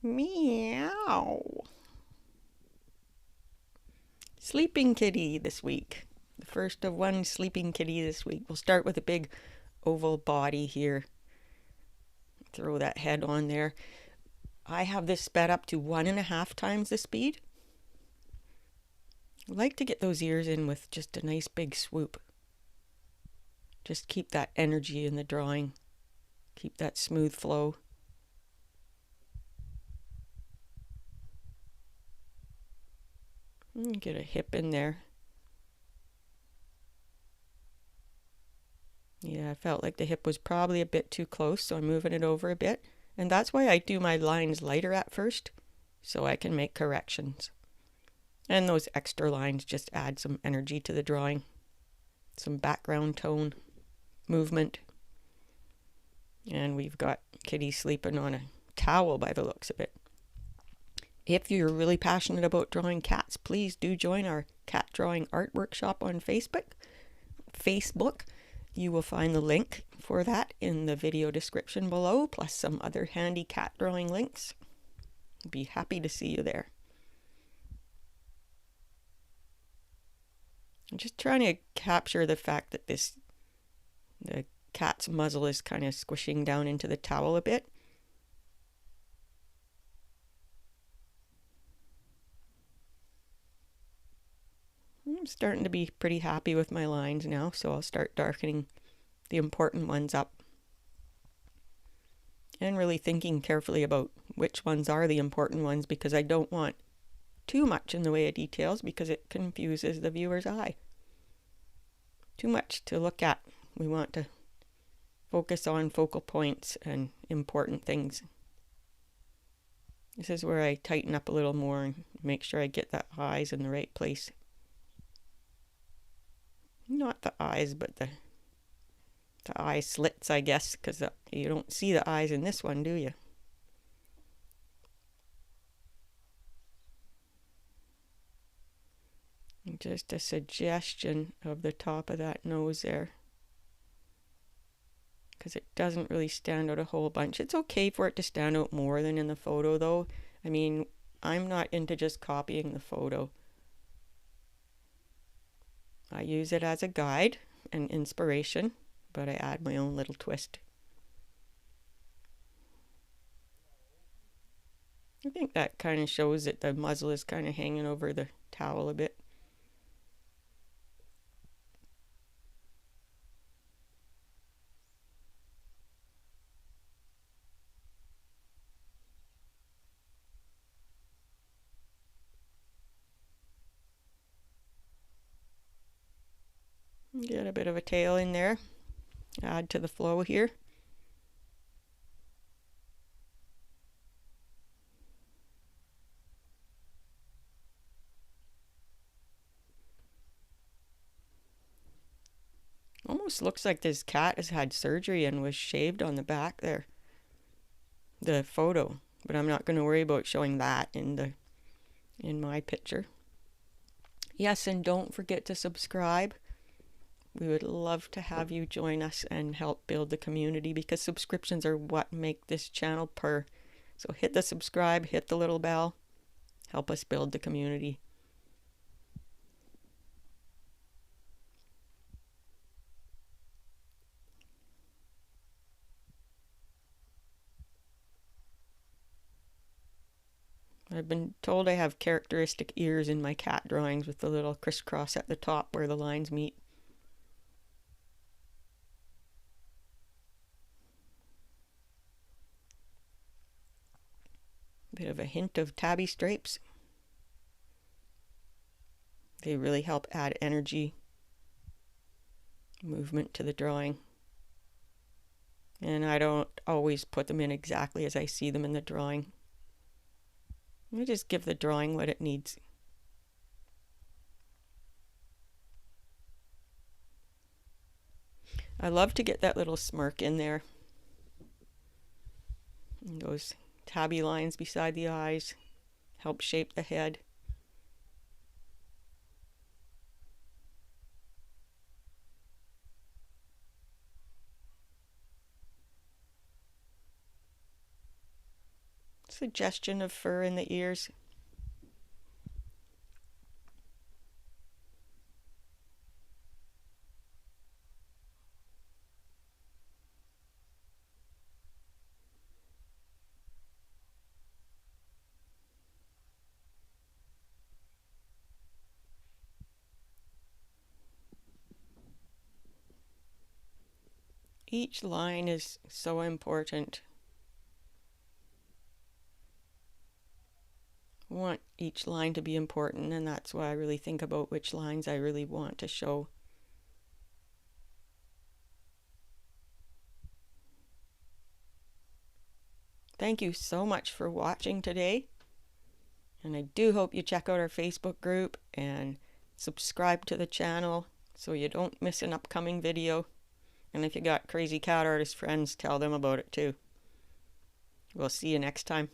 Meow. Sleeping kitty this week. The first of one sleeping kitty this week. We'll start with a big oval body here. Throw that head on there. I have this sped up to 1.5 times the speed. I like to get those ears in with just a nice big swoop. Just keep that energy in the drawing. Keep that smooth flow. Get a hip in there. Yeah, I felt like the hip was probably a bit too close, so I'm moving it over a bit. And that's why I do my lines lighter at first, so I can make corrections. And those extra lines just add some energy to the drawing. Some background tone, movement. And we've got Kitty sleeping on a towel by the looks of it. If you're really passionate about drawing cats, please do join our cat drawing art workshop on Facebook. You will find the link for that in the video description below, plus some other handy cat drawing links. I'd be happy to see you there. I'm just trying to capture the fact that the cat's muzzle is kind of squishing down into the towel a bit. I'm starting to be pretty happy with my lines now, so I'll start darkening the important ones up. And really thinking carefully about which ones are the important ones, because I don't want too much in the way of details because it confuses the viewer's eye. Too much to look at. We want to focus on focal points and important things. This is where I tighten up a little more and make sure I get the eyes in the right place. Not the eyes, but the eye slits, I guess, because you don't see the eyes in this one, do you? And just a suggestion of the top of that nose there, because it doesn't really stand out a whole bunch. It's okay for it to stand out more than in the photo, though. I mean, I'm not into just copying the photo. I use it as a guide and inspiration, but I add my own little twist. I think that kind of shows that the muzzle is kind of hanging over the towel a bit. Get a bit of a tail in there. Add to the flow here. Almost looks like this cat has had surgery and was shaved on the back there. The photo, but I'm not going to worry about showing that in my picture. Yes, and don't forget to subscribe. We would love to have you join us and help build the community, because subscriptions are what make this channel purr. So hit the subscribe, hit the little bell, help us build the community. I've been told I have characteristic ears in my cat drawings with the little crisscross at the top where the lines meet. Bit of a hint of tabby stripes. They really help add energy, movement to the drawing. And I don't always put them in exactly as I see them in the drawing. I just give the drawing what it needs. I love to get that little smirk in there. And those tabby lines beside the eyes help shape the head. suggestion of fur in the ears. Each line is so important. I want each line to be important, and that's why I really think about which lines I really want to show. Thank you so much for watching today, and I do hope you check out our Facebook group and subscribe to the channel so you don't miss an upcoming video. And if you got crazy cat artist friends, tell them about it too. We'll see you next time.